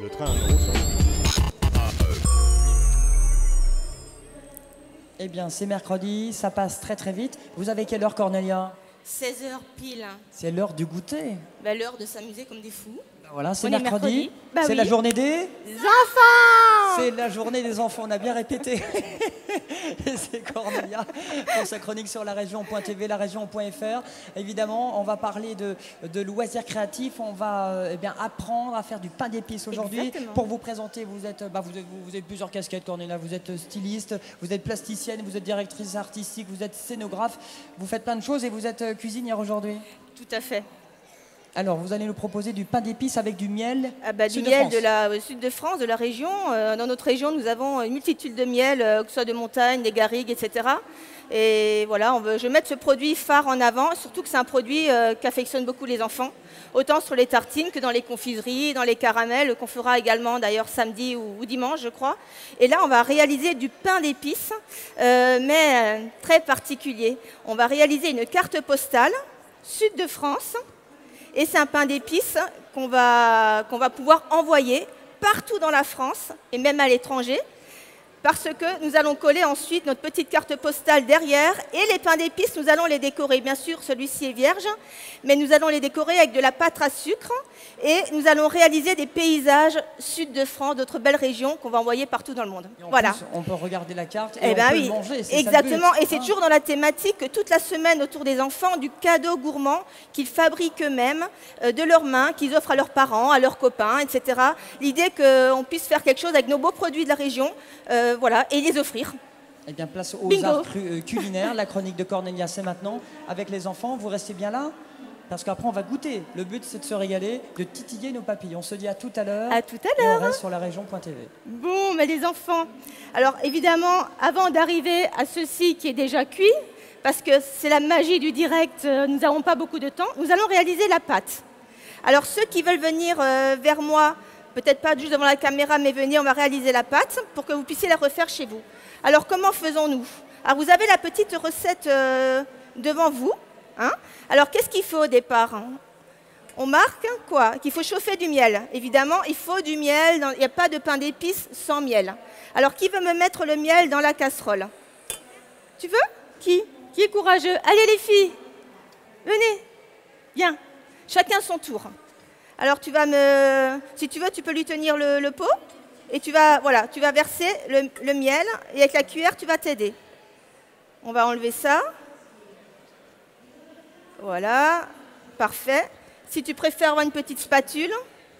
Le train à nouveau sort. Eh bien, c'est mercredi, ça passe très très vite. Vous avez quelle heure, Cornelia? 16 heures pile. C'est l'heure du goûter. Bah, l'heure de s'amuser comme des fous. Voilà, c'est On est mercredi. mercredi. Bah C'est oui. la journée des... Enfants! C'est la journée des enfants, on a bien répété. Et c'est Cornelia pour sa chronique sur la région.tv, la région.fr. Évidemment, on va parler de loisirs créatifs. On va eh bien, apprendre à faire du pain d'épices aujourd'hui. Exactement. Pour vous présenter, vous avez plusieurs casquettes, Cornelia. Vous êtes styliste, vous êtes plasticienne, vous êtes directrice artistique, vous êtes scénographe. Vous faites plein de choses et vous êtes cuisinière aujourd'hui. Tout à fait. Alors, vous allez nous proposer du pain d'épices avec du miel. Du sud de miel France. de la sud de France, de la région. Dans notre région, nous avons une multitude de miels, que ce soit de montagne, des garrigues, etc. Et voilà, je vais mettre ce produit phare en avant, surtout que c'est un produit qu'affectionnent beaucoup les enfants, autant sur les tartines que dans les confiseries, dans les caramels, qu'on fera également d'ailleurs samedi ou dimanche, je crois. Et là, on va réaliser du pain d'épices, mais très particulier. On va réaliser une carte postale, sud de France. Et c'est un pain d'épices qu'on va pouvoir envoyer partout dans la France et même à l'étranger, parce que nous allons coller ensuite notre petite carte postale derrière et les pains d'épices, nous allons les décorer. Bien sûr, celui-ci est vierge, mais nous allons les décorer avec de la pâte à sucre et nous allons réaliser des paysages sud de France, d'autres belles régions qu'on va envoyer partout dans le monde. Et en Voilà. plus, on peut regarder la carte et Eh on ben peut oui, le manger. c'est ça le exactement. but, Et c'est hein. toujours dans la thématique que toute la semaine autour des enfants, du cadeau gourmand qu'ils fabriquent eux-mêmes, de leurs mains, qu'ils offrent à leurs parents, à leurs copains, etc. L'idée qu'on puisse faire quelque chose avec nos beaux produits de la région, voilà, et les offrir. Eh bien, place aux Bingo. arts culinaires. La chronique de Cornelia, c'est maintenant. Avec les enfants, vous restez bien là parce qu'après, on va goûter. Le but, c'est de se régaler, de titiller nos papilles. On se dit à tout à l'heure. À tout à Et l'heure. on reste sur la région.tv. Bon, mais les enfants, alors évidemment, avant d'arriver à ceci qui est déjà cuit, parce que c'est la magie du direct, nous n'avons pas beaucoup de temps, nous allons réaliser la pâte. Alors ceux qui veulent venir vers moi, peut-être pas juste devant la caméra, mais venir, on va réaliser la pâte pour que vous puissiez la refaire chez vous. Alors comment faisons-nous? Alors vous avez la petite recette devant vous. Hein? Alors qu'est-ce qu'il faut au départ? On marque quoi? Qu'il faut chauffer du miel. Évidemment, il faut du miel. Il n'y a pas de pain d'épices sans miel. Alors, qui veut me mettre le miel dans la casserole? Tu veux? Qui est courageux? Allez les filles, venez. Bien. Chacun son tour. Alors, si tu veux, tu peux lui tenir le pot. Et tu vas verser le miel. Et avec la cuillère, tu vas t'aider. On va enlever ça. Voilà. Parfait. Si tu préfères avoir une petite spatule,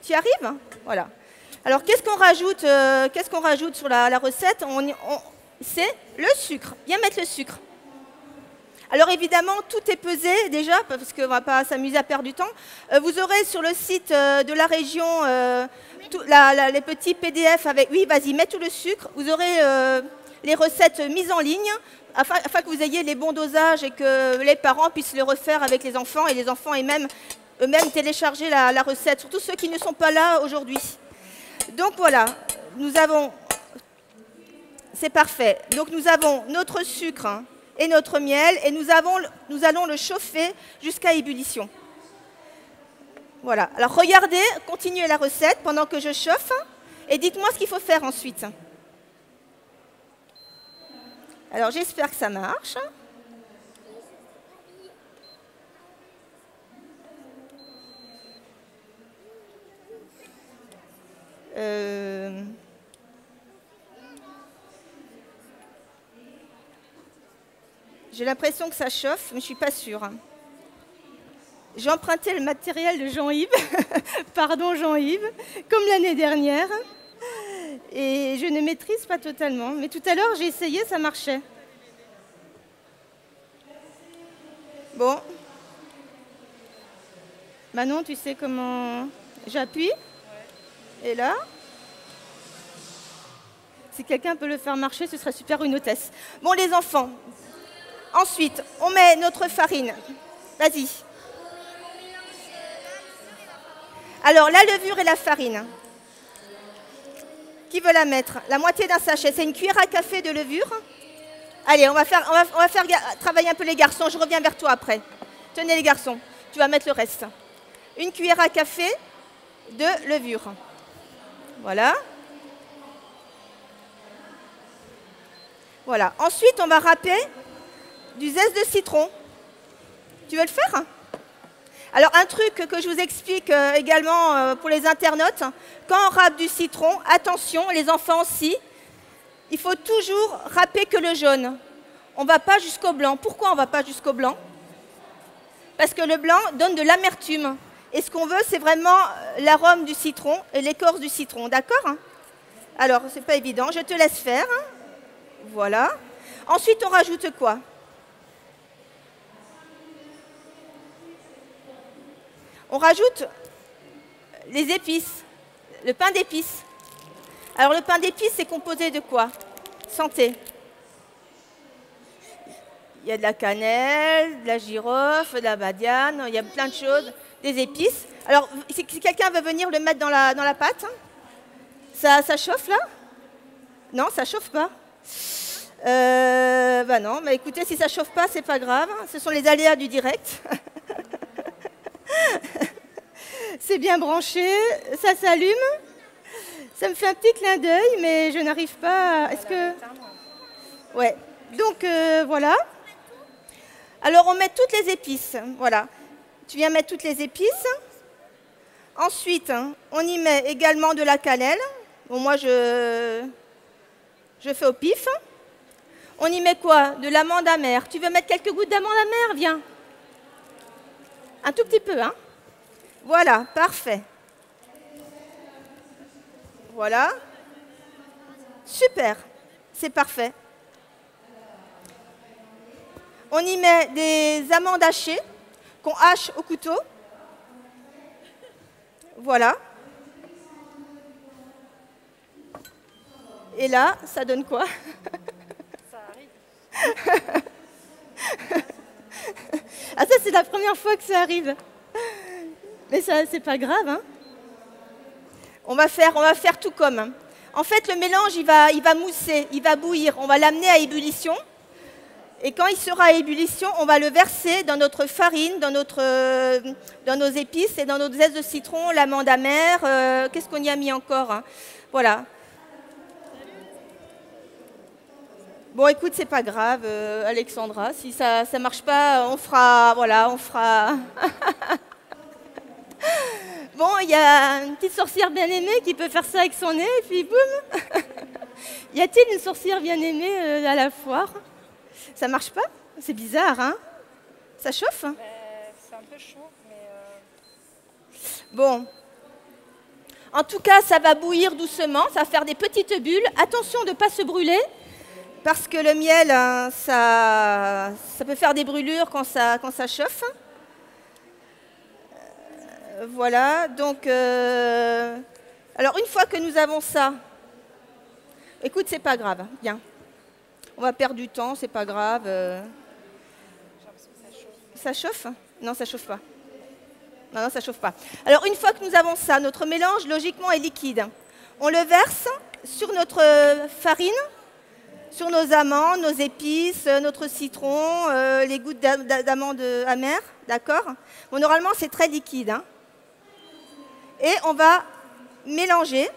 tu y arrives? Voilà. Alors, qu'est-ce qu'on rajoute sur la recette? C'est le sucre. Viens mettre le sucre. Alors, évidemment, tout est pesé déjà, parce qu'on ne va pas s'amuser à perdre du temps. Vous aurez sur le site de la région les petits PDF avec... Oui, vas-y, mets tout le sucre. Vous aurez les recettes mises en ligne, afin que vous ayez les bons dosages et que les parents puissent les refaire avec les enfants et les enfants eux-mêmes télécharger la recette, surtout ceux qui ne sont pas là aujourd'hui. Donc voilà, c'est parfait. Donc nous avons notre sucre et notre miel et nous allons le chauffer jusqu'à ébullition. Voilà, alors regardez, continuez la recette pendant que je chauffe et dites-moi ce qu'il faut faire ensuite. Alors j'espère que ça marche. J'ai l'impression que ça chauffe, mais je ne suis pas sûre. J'ai emprunté le matériel de Jean-Yves, pardon Jean-Yves, comme l'année dernière. Et je ne maîtrise pas totalement. Mais tout à l'heure, j'ai essayé, ça marchait. Bon. Manon, tu sais comment j'appuie? Et là, si quelqu'un peut le faire marcher, ce serait super, une hôtesse. Bon, les enfants. Ensuite, on met notre farine. Vas-y. Alors, la levure et la farine. Qui veut la mettre? La moitié d'un sachet. C'est une cuillère à café de levure. Allez, on va faire travailler un peu les garçons. Je reviens vers toi après. Tenez les garçons. Tu vas mettre le reste. Une cuillère à café de levure. Voilà. Voilà. Ensuite, on va râper du zeste de citron. Tu veux le faire? Alors, un truc que je vous explique également pour les internautes, quand on râpe du citron, attention, les enfants aussi, il faut toujours râper que le jaune. On ne va pas jusqu'au blanc. Pourquoi on ne va pas jusqu'au blanc? Parce que le blanc donne de l'amertume. Et ce qu'on veut, c'est vraiment l'arôme du citron et l'écorce du citron, d'accord? Alors, c'est pas évident, je te laisse faire. Voilà. Ensuite, on rajoute quoi? On rajoute les épices, le pain d'épices. Alors, le pain d'épices, c'est composé de quoi? Santé. Il y a de la cannelle, de la girofle, de la badiane, il y a plein de choses, des épices. Alors, si quelqu'un veut venir le mettre dans la pâte, ça chauffe là? Non, ça chauffe pas. Bah non, mais écoutez, si ça chauffe pas, c'est pas grave. Ce sont les aléas du direct. C'est bien branché, ça s'allume. Ça me fait un petit clin d'œil, mais je n'arrive pas à... Est-ce que... Ouais, donc voilà. Alors, on met toutes les épices, voilà. Tu viens mettre toutes les épices. Ensuite, on y met également de la cannelle. Bon, moi, je fais au pif. On y met quoi? De l'amande amère. Tu veux mettre quelques gouttes d'amande amère? Viens. Un tout petit peu, hein? Voilà, parfait. Voilà. Super, c'est parfait. On y met des amandes hachées qu'on hache au couteau. Voilà. Et là, ça donne quoi? Ça arrive. Ah, ça, c'est la première fois que ça arrive. Mais ça, c'est pas grave, hein. On va faire tout comme. En fait, le mélange, il va mousser, il va bouillir. On va l'amener à ébullition. Et quand il sera à ébullition, on va le verser dans notre farine, dans nos épices et dans notre zeste de citron, l'amande amère. Qu'est-ce qu'on y a mis encore, hein? Voilà. Bon, écoute, c'est pas grave, Alexandra. Si ça ne marche pas, on fera... Voilà, on fera... Bon, il y a une petite sorcière bien aimée qui peut faire ça avec son nez, et puis boum. Y a-t-il une sorcière bien aimée à la foire? Ça marche pas? C'est bizarre, hein? Ça chauffe? C'est un peu chaud, mais... Bon. En tout cas, ça va bouillir doucement, ça va faire des petites bulles. Attention de ne pas se brûler, parce que le miel, hein, ça peut faire des brûlures quand ça chauffe. Voilà, donc... Alors, une fois que nous avons ça... Écoute, c'est pas grave, viens. On va perdre du temps, c'est pas grave. Ça chauffe? Non, ça chauffe pas. Non, ça chauffe pas. Alors, une fois que nous avons ça, notre mélange, logiquement, est liquide. On le verse sur notre farine, sur nos amandes, nos épices, notre citron, les gouttes d'amandes amères, d'accord? Bon, normalement, c'est très liquide, hein. Et on va mélanger.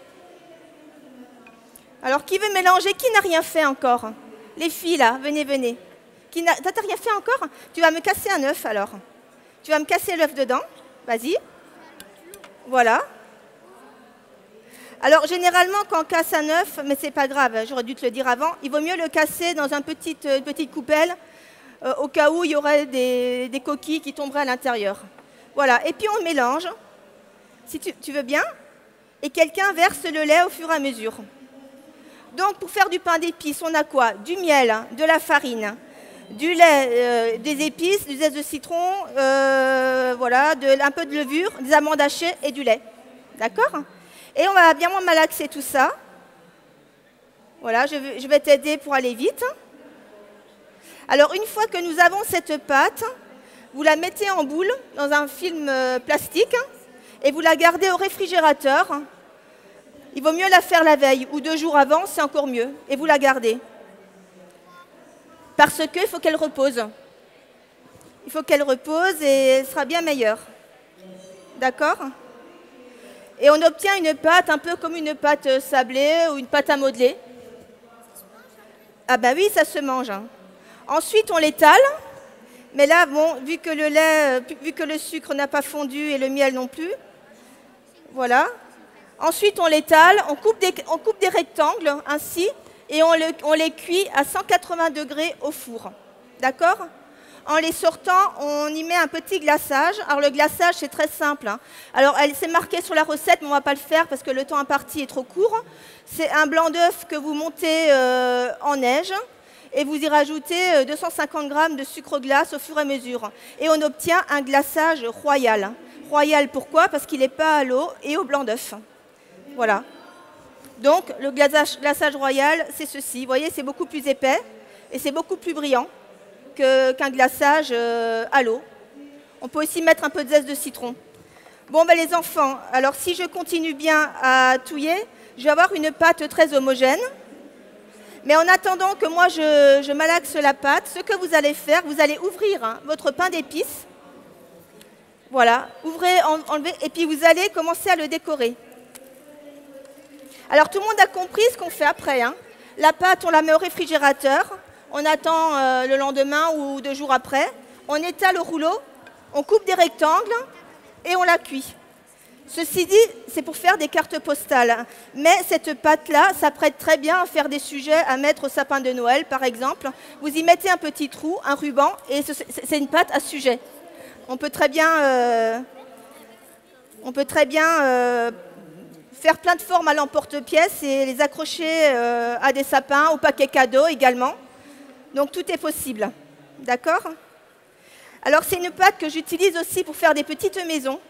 Alors, qui veut mélanger? Qui n'a rien fait encore? Les filles, là, venez, venez. T'as rien fait encore? Tu vas me casser un œuf, alors. Tu vas me casser l'œuf dedans. Vas-y. Voilà. Alors, généralement, quand on casse un œuf, mais c'est pas grave, j'aurais dû te le dire avant, il vaut mieux le casser dans une petite coupelle, au cas où il y aurait des coquilles qui tomberaient à l'intérieur. Voilà. Et puis, on mélange, si tu veux bien, et quelqu'un verse le lait au fur et à mesure. Donc, pour faire du pain d'épices, on a quoi? Du miel, de la farine, du lait, des épices, du zeste de citron, voilà, un peu de levure, des amandes hachées et du lait. D'accord? Et on va bien malaxer tout ça. Voilà, je vais t'aider pour aller vite. Alors, une fois que nous avons cette pâte, vous la mettez en boule dans un film plastique et vous la gardez au réfrigérateur. Il vaut mieux la faire la veille ou 2 jours avant, c'est encore mieux. Et vous la gardez. Parce qu'il faut qu'elle repose. Il faut qu'elle repose et elle sera bien meilleure. D'accord? Et on obtient une pâte un peu comme une pâte sablée ou une pâte à modeler. Ah bah oui, ça se mange. Hein. Ensuite, on l'étale. Mais là, bon, vu que le lait, vu que le sucre n'a pas fondu et le miel non plus, voilà. Ensuite, on l'étale, on coupe des rectangles ainsi et on les cuit à 180 degrés au four. D'accord ? En les sortant, on y met un petit glaçage. Alors le glaçage, c'est très simple. Hein. Alors c'est marqué sur la recette, mais on ne va pas le faire parce que le temps imparti est trop court. C'est un blanc d'œuf que vous montez en neige et vous y rajoutez 250 g de sucre glace au fur et à mesure. Et on obtient un glaçage royal. Royal pourquoi ? Parce qu'il n'est pas à l'eau et au blanc d'œuf. Voilà. Donc le glaçage royal, c'est ceci. Vous voyez, c'est beaucoup plus épais et c'est beaucoup plus brillant qu'un glaçage à l'eau. On peut aussi mettre un peu de zeste de citron. Bon, ben les enfants, alors si je continue bien à touiller, je vais avoir une pâte très homogène. Mais en attendant que moi je malaxe la pâte, ce que vous allez faire, vous allez ouvrir votre pain d'épices. Voilà, ouvrez, enlevez, et puis vous allez commencer à le décorer. Alors tout le monde a compris ce qu'on fait après. Hein. La pâte, on la met au réfrigérateur. On attend le lendemain ou 2 jours après. On étale au rouleau, on coupe des rectangles et on la cuit. Ceci dit, c'est pour faire des cartes postales. Mais cette pâte-là s'apprête très bien à faire des sujets à mettre au sapin de Noël, par exemple. Vous y mettez un petit trou, un ruban, et c'est une pâte à sujet. On peut très bien, faire plein de formes à l'emporte-pièce et les accrocher à des sapins, au paquet cadeau également. Donc tout est possible. D'accord ? Alors c'est une pâte que j'utilise aussi pour faire des petites maisons.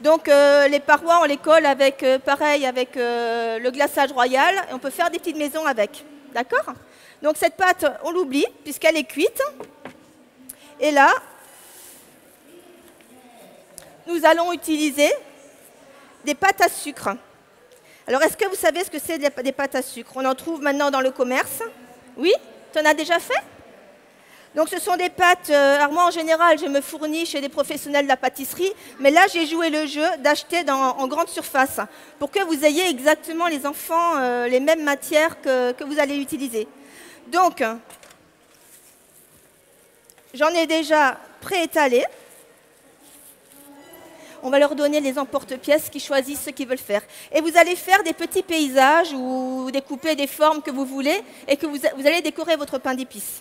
Donc les parois, on les colle avec, pareil, avec le glaçage royal. Et on peut faire des petites maisons avec. D'accord ? Donc cette pâte, on l'oublie puisqu'elle est cuite. Et là, nous allons utiliser des pâtes à sucre. Alors est-ce que vous savez ce que c'est des pâtes à sucre ? On en trouve maintenant dans le commerce. Oui ? Tu en as déjà fait ? Donc ce sont des pâtes, alors moi en général je me fournis chez des professionnels de la pâtisserie, mais là j'ai joué le jeu d'acheter en grande surface pour que vous ayez exactement les enfants, les mêmes matières que vous allez utiliser. Donc j'en ai déjà préétalé. On va leur donner les emporte-pièces qui choisissent ce qu'ils veulent faire. Et vous allez faire des petits paysages ou découper des formes que vous voulez et que vous allez décorer votre pain d'épices.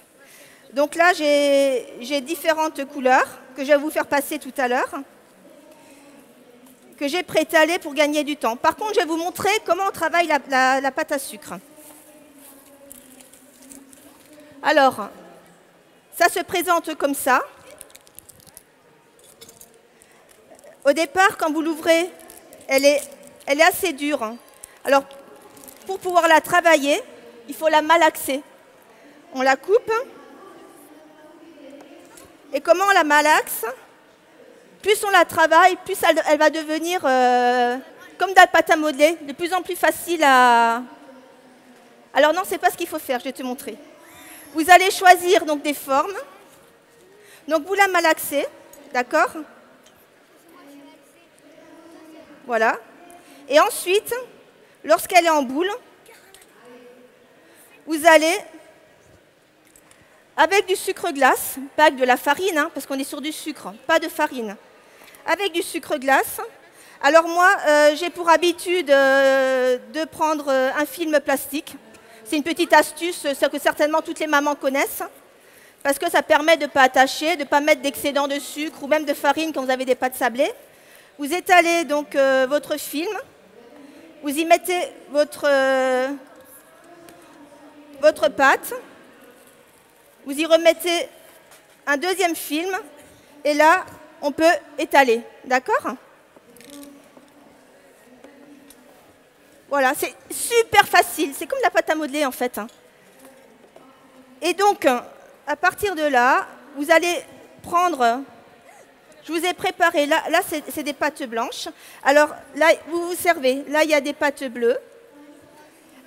Donc là, j'ai différentes couleurs que je vais vous faire passer tout à l'heure, que j'ai préétalées pour gagner du temps. Par contre, je vais vous montrer comment on travaille la pâte à sucre. Alors, ça se présente comme ça. Au départ, quand vous l'ouvrez, elle est assez dure. Alors, pour pouvoir la travailler, il faut la malaxer. On la coupe. Et comment on la malaxe ? Plus on la travaille, plus elle va devenir, comme dans la pâte à modeler, de plus en plus facile à... Alors non, ce n'est pas ce qu'il faut faire, je vais te montrer. Vous allez choisir donc des formes. Donc vous la malaxez, d'accord ? Voilà. Et ensuite, lorsqu'elle est en boule, vous allez, avec du sucre glace, pas avec de la farine, hein, parce qu'on est sur du sucre, pas de farine, avec du sucre glace. Alors moi, j'ai pour habitude de prendre un film plastique. C'est une petite astuce que certainement toutes les mamans connaissent, parce que ça permet de ne pas attacher, de ne pas mettre d'excédent de sucre ou même de farine quand vous avez des pâtes sablées. Vous étalez donc votre film, vous y mettez votre pâte, vous y remettez un deuxième film, et là, on peut étaler, d'accord ? Voilà, c'est super facile, c'est comme la pâte à modeler en fait. Et donc, à partir de là, vous allez prendre... Je vous ai préparé, là c'est des pâtes blanches. Alors là, vous vous servez, là il y a des pâtes bleues.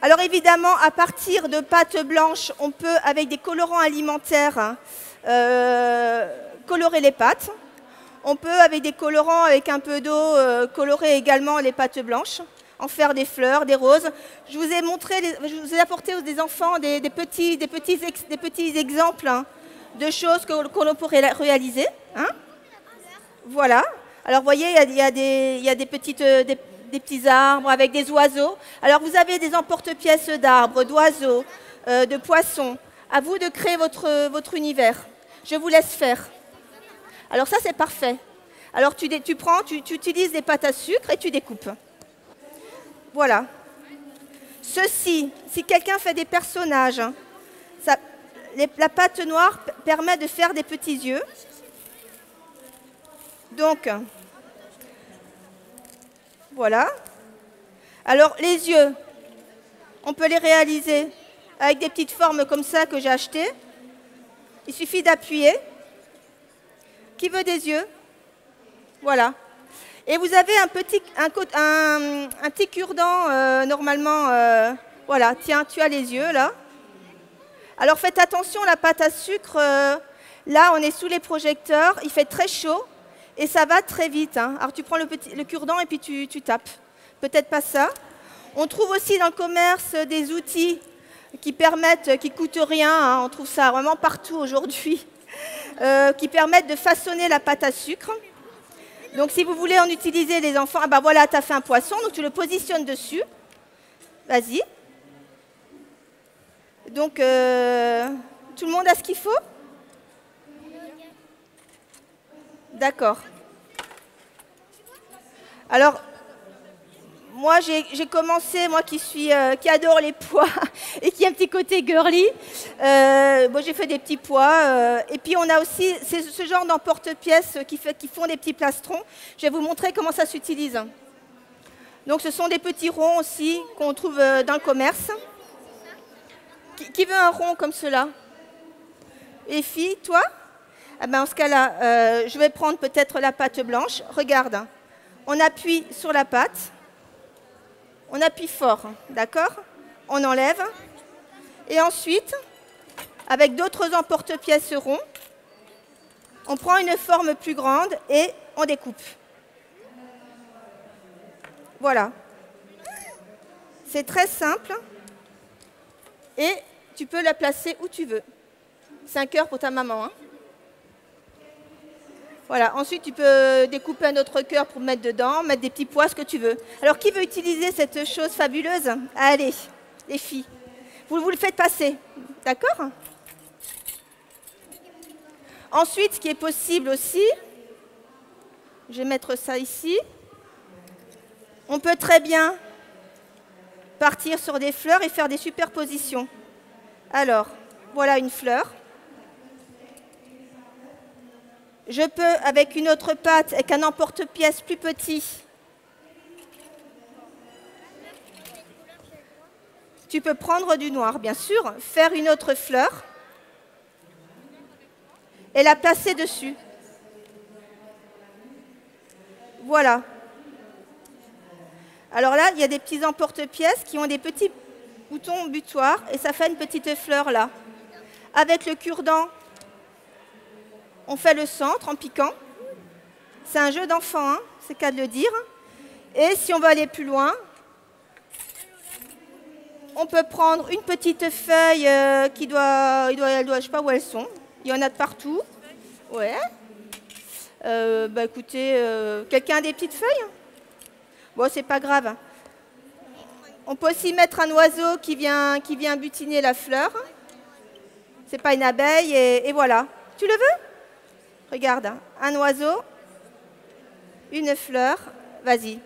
Alors évidemment, à partir de pâtes blanches, on peut, avec des colorants alimentaires, colorer les pâtes. On peut, avec des colorants, avec un peu d'eau, colorer également les pâtes blanches, en faire des fleurs, des roses. Je vous ai montré, je vous ai apporté aux des enfants des petits exemples hein, de choses que l'on pourrait réaliser. Hein. Voilà. Alors, vous voyez, il y a des petits arbres avec des oiseaux. Alors, vous avez des emporte-pièces d'arbres, d'oiseaux, de poissons. À vous de créer votre univers. Je vous laisse faire. Alors, ça, c'est parfait. Alors, tu utilises des pâtes à sucre et tu découpes. Voilà. Ceci, si quelqu'un fait des personnages, la pâte noire permet de faire des petits yeux. Donc, voilà. Alors, les yeux, on peut les réaliser avec des petites formes comme ça que j'ai achetées. Il suffit d'appuyer. Qui veut des yeux? Voilà. Et vous avez un petit cure-dent, normalement. Voilà, tiens, tu as les yeux, là. Alors, faites attention, la pâte à sucre, là, on est sous les projecteurs, il fait très chaud. Et ça va très vite. Hein. Alors, tu prends le cure-dent et puis tu tapes. Peut-être pas ça. On trouve aussi dans le commerce des outils qui permettent, qui ne coûtent rien. Hein. On trouve ça vraiment partout aujourd'hui. Qui permettent de façonner la pâte à sucre. Donc, si vous voulez en utiliser, les enfants, ah ben voilà, tu as fait un poisson, donc tu le positionnes dessus. Vas-y. Donc, tout le monde a ce qu'il faut? D'accord. Alors, moi, j'ai commencé, moi qui adore les pois et qui a un petit côté girly, j'ai fait des petits pois. Et puis, on a aussi ce genre d'emporte-pièces qui font des petits plastrons. Je vais vous montrer comment ça s'utilise. Donc, ce sont des petits ronds aussi qu'on trouve dans le commerce. Qui veut un rond comme cela? Les filles, toi? Ah ben, en ce cas-là, je vais prendre peut-être la pâte blanche. Regarde, on appuie sur la pâte. On appuie fort, d'accord? On enlève. Et ensuite, avec d'autres emporte-pièces ronds, on prend une forme plus grande et on découpe. Voilà. C'est très simple. Et tu peux la placer où tu veux. C'est un cœur pour ta maman. Hein. Voilà. Ensuite, tu peux découper un autre cœur pour mettre dedans, mettre des petits pois, ce que tu veux. Alors, qui veut utiliser cette chose fabuleuse? Allez, les filles. Vous le faites passer. D'accord? Ensuite, ce qui est possible aussi, je vais mettre ça ici. On peut très bien partir sur des fleurs et faire des superpositions. Alors, voilà une fleur. Je peux, avec une autre pâte, avec un emporte-pièce plus petit, tu peux prendre du noir, bien sûr, faire une autre fleur et la placer dessus. Voilà. Alors là, il y a des petits emporte-pièces qui ont des petits boutons butoirs et ça fait une petite fleur là. Avec le cure-dent, on fait le centre en piquant. C'est un jeu d'enfant, hein, c'est le cas de le dire. Et si on veut aller plus loin, on peut prendre une petite feuille je sais pas où elles sont. Il y en a de partout. Ouais. Écoutez, quelqu'un a des petites feuilles? Bon, c'est pas grave. On peut aussi mettre un oiseau qui vient butiner la fleur. C'est pas une abeille et voilà. Tu le veux? Regarde, un oiseau, une fleur. Vas-y.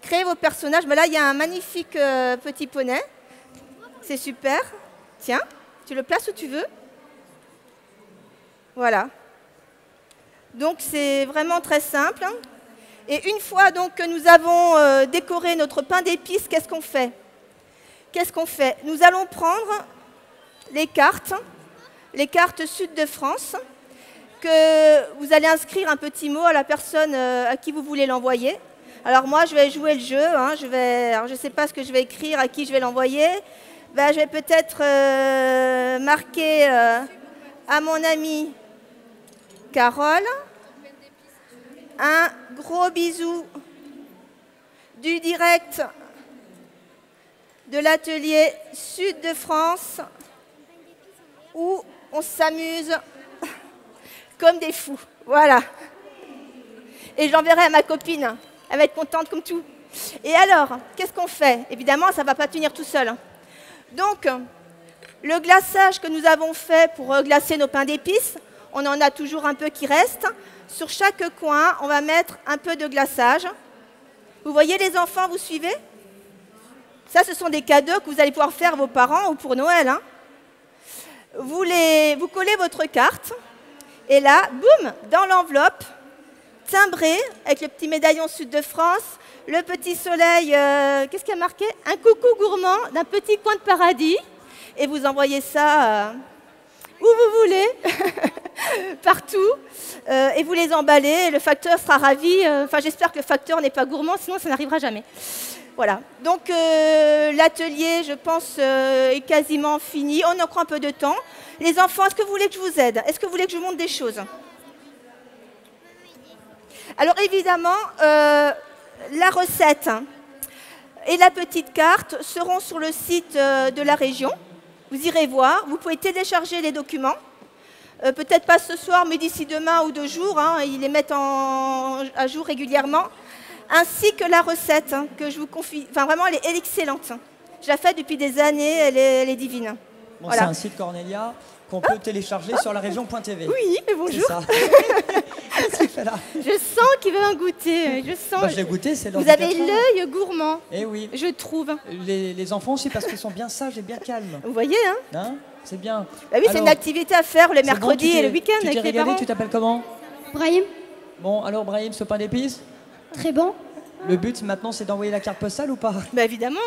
Créez vos personnages. Mais là, il y a un magnifique petit poney. C'est super. Tiens, tu le places où tu veux. Voilà. Donc, c'est vraiment très simple. Et une fois donc, que nous avons décoré notre pain d'épices, qu'est-ce qu'on fait? Nous allons prendre les cartes Sud de France, que vous allez inscrire un petit mot à la personne à qui vous voulez l'envoyer. Alors moi, je vais jouer le jeu. Hein, je ne sais pas ce que je vais écrire, à qui je vais l'envoyer. Je vais peut-être marquer à mon amie Carole. un gros bisou du direct de l'atelier Sud de France où on s'amuse comme des fous. Voilà. Et j'enverrai à ma copine. Elle va être contente comme tout. Et alors, qu'est-ce qu'on fait? Évidemment, ça ne va pas tenir tout seul. Donc, le glaçage que nous avons fait pour glacer nos pains d'épices, on en a toujours un peu qui reste. Sur chaque coin, on va mettre un peu de glaçage. Vous voyez les enfants, vous suivez? Ça, ce sont des cadeaux que vous allez pouvoir faire à vos parents ou pour Noël. Hein. Vous collez votre carte. Et là, boum, dans l'enveloppe, timbré, avec le petit médaillon Sud de France, le petit soleil, qu'est-ce qu'il y a marqué? Un coucou gourmand d'un petit coin de paradis. Et vous envoyez ça où vous voulez, partout. Et vous les emballez. Et le facteur sera ravi. Enfin, j'espère que le facteur n'est pas gourmand, sinon ça n'arrivera jamais. Voilà. Donc, l'atelier, je pense, est quasiment fini. On en prend un peu de temps. Les enfants, est-ce que vous voulez que je vous aide? Est-ce que vous voulez que je vous montre des choses? Alors, évidemment, la recette et la petite carte seront sur le site de la région. Vous irez voir. Vous pouvez télécharger les documents. Peut-être pas ce soir, mais d'ici demain ou 2 jours. Hein, ils les mettent à jour régulièrement. Ainsi que la recette que je vous confie. Enfin, vraiment, elle est excellente. Je la fais depuis des années. Elle est divine. Bon, voilà. C'est un site, Cornelia, qu'on peut télécharger sur la région.tv. Oui, mais bonjour. C'est ça. Qu'est-ce qu'il fait là? Je sens qu'il veut en goûter. Je sens. Bah, je l'ai goûté, c'est Vous avez l'œil gourmand. Eh oui. Je trouve. Les enfants aussi, parce qu'ils sont bien sages et bien calmes. Vous voyez, hein, Hein? C'est bien. bah oui, c'est une activité à faire le mercredi et le week-end Tu avec t'es les régalé, parents. tu t'appelles comment? Brahim, Bon, alors Brahim, ce pain d'épices, très bon. le but maintenant c'est d'envoyer la carte postale ou pas? Bah évidemment.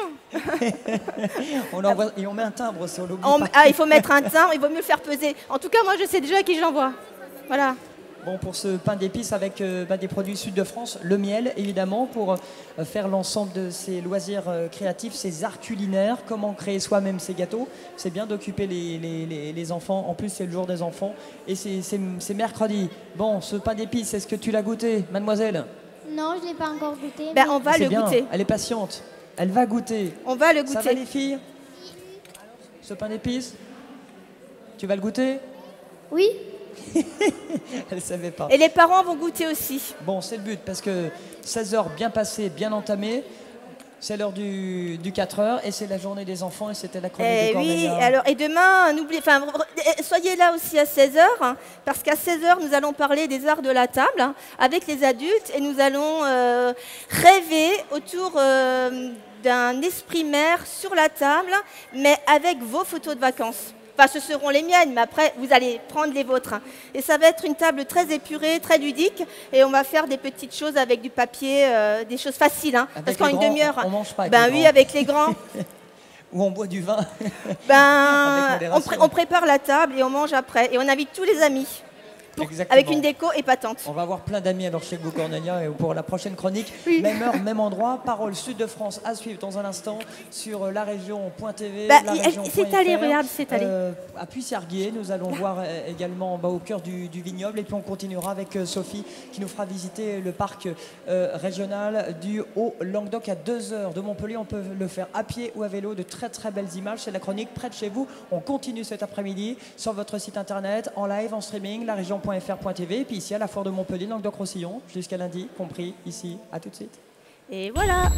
On envoie, et on met un timbre aussi, on l'oublie pas. Ah, il faut mettre un timbre, il vaut mieux le faire peser. En tout cas, moi, je sais déjà à qui je l'envoie. Voilà. Bon, pour ce pain d'épices avec des produits Sud de France, le miel évidemment, pour faire l'ensemble de ces loisirs créatifs, ces arts culinaires, comment créer soi-même ses gâteaux. C'est bien d'occuper les enfants, en plus c'est le jour des enfants et c'est mercredi. Bon, ce pain d'épices, est-ce que tu l'as goûté, mademoiselle? Non, je ne l'ai pas encore goûté. Ben, on va C'est le bien, goûter. elle est patiente, elle va goûter. On va le Ça va goûter. les filles? Ce pain d'épices, tu vas le goûter? Oui, Elle ne savait pas. Et les parents vont goûter aussi. Bon, c'est le but, parce que 16 heures bien passées, bien entamées, c'est l'heure du 4 heures, et c'est la journée des enfants, et c'était la chronique de Oui, Cornelia. alors, et demain, soyez là aussi à 16h, parce qu'à 16h, nous allons parler des arts de la table avec les adultes, et nous allons rêver autour d'un esprit mère sur la table, mais avec vos photos de vacances. Enfin, ce seront les miennes, mais après, vous allez prendre les vôtres. Et ça va être une table très épurée, très ludique. Et on va faire des petites choses avec du papier, des choses faciles. Hein, parce qu'en une demi-heure. On mange pas avec ben les oui, grands. avec les grands. Ou on boit du vin. Ben, Avec modération. on prépare la table et on mange après. Et on invite tous les amis. Exactement. Avec une déco épatante. On va avoir plein d'amis alors chez vous, Cornelia, et pour la prochaine chronique, Oui. même heure, même endroit, Parole Sud de France à suivre dans un instant sur la région.tv. Bah, la région.fr. c'est allé, regarde, c'est allé. À Puy-Sarguier, nous allons voir également au cœur du vignoble, et puis on continuera avec Sophie qui nous fera visiter le parc régional du Haut-Languedoc à 2 heures de Montpellier. On peut le faire à pied ou à vélo, de très très belles images. C'est la chronique près de chez vous. On continue cet après-midi sur votre site internet, en live, en streaming, la région.fr.tv, et puis ici à la foire de Montpellier, Languedoc-Roussillon, jusqu'à lundi, compris ici. À tout de suite. Et voilà.